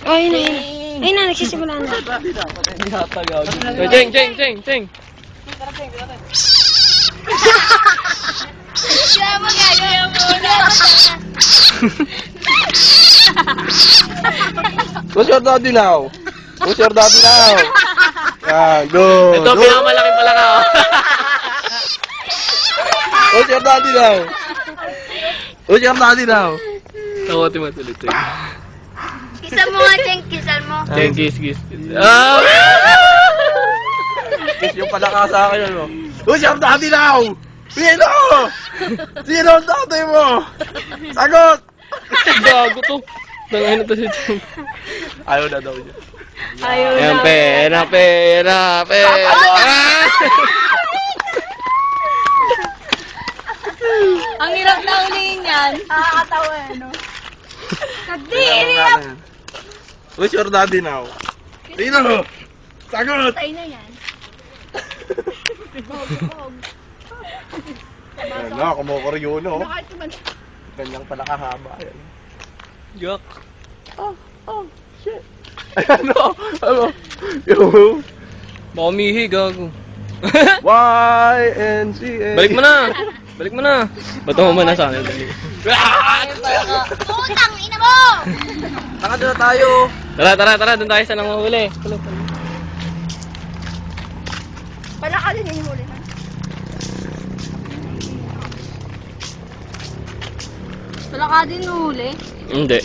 Oh, yun na, yun na. Ayun na, nagsisimula na. Cheng, Cheng, Cheng, Cheng. Kaya mo gagawin mo na. Who's your daddy now? Who's your daddy now? Yan, good. Ito, pinakamalaking palaka. Who's your daddy now? Who's your daddy now? Ako, timatulit. Kisan mo nga, Cheng. Kisan mo. Cheng, kiss, kiss. Ah! Kiss yung palaka sa akin, ano? Who's your daddy now? Sino? Sino ang tatay mo? Sagot! Gago to. Nangahin na to si Cheng. Ayaw na daw niya. Ayaw Ayan, pe. Ayan, pe. Ayan, pe. Ah! Ang hirap na ulihin yan. Nakakatawa eh, no? Hirap. Who's your daddy now? Sino? Sagot! Patay na yan. Ayan na, kumukuryo no. Ganyang pala kahaba. Ayan. Yak. Oh, shit. Ayan no. Ano? Yung Baka umihi, gago. YNCA. Balik mo na. Balik mo na. Bato mo na sa akin. Putang ina mo! Taka na tayo. Tara, tara, tara. Doon tayo sa nanguhuli. Pala ka din yung huli na. Pala ka din yung huli? Hindi.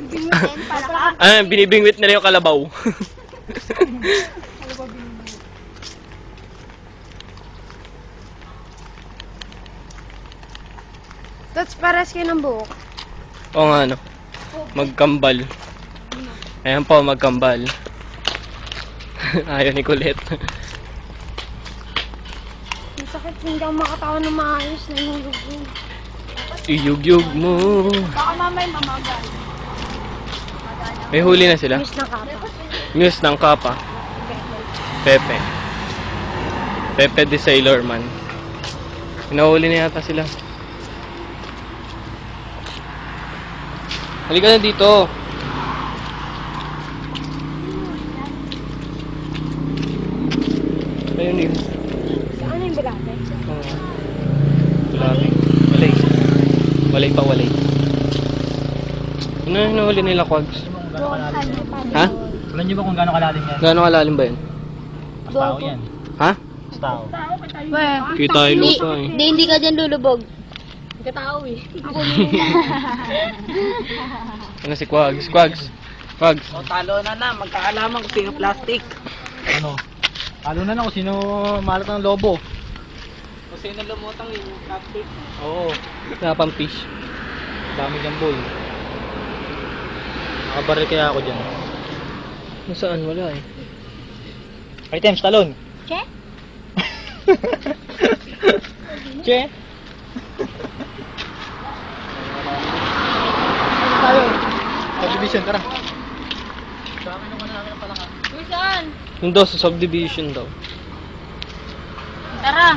Bibingin, pala ka. Ah, binibingwit nila yung kalabaw. That's pares kayo ng buhok. Oo nga, ano. Magkambal. Ayan po, magkambal. Ayaw ni Colette. Ang sakit, hindi ako makatawan ng maayos na yung lugo. Iyug-yug mo. Baka mamay mamagal. May huli na sila. Miss na kapa. News ng Kapa. Pepe. Pepe the Sailor Man. Pinahuli na yata sila. Halika na dito. Ayun yun. Saan yung bilate? Walay. Walay. Walay pa, walay. Ano yung nahuli nila, Quags? Ha? Alam niyo ba kung gaano kalalim yan? Gaano kalalim ba yan? Mas tao yan. Ha? Mas tao. Kita yung lupa eh. Hindi ka dyan lulubog. Ano si Quags? Quags? Quags? O, talo na na. Magkaalaman kung sino plastic. Ano? Lalo na kung sino malat ng lobo. Kung sino lumutang yung plastic. Oo. Wala pang fish. Dami dyan boy. Nakabaril kaya ako dyan. Nasaan? Wala eh. Items, talon. Che? Che? Tayo. Subdivision, tara. Saan? Yung daw sa subdivision daw. Tara.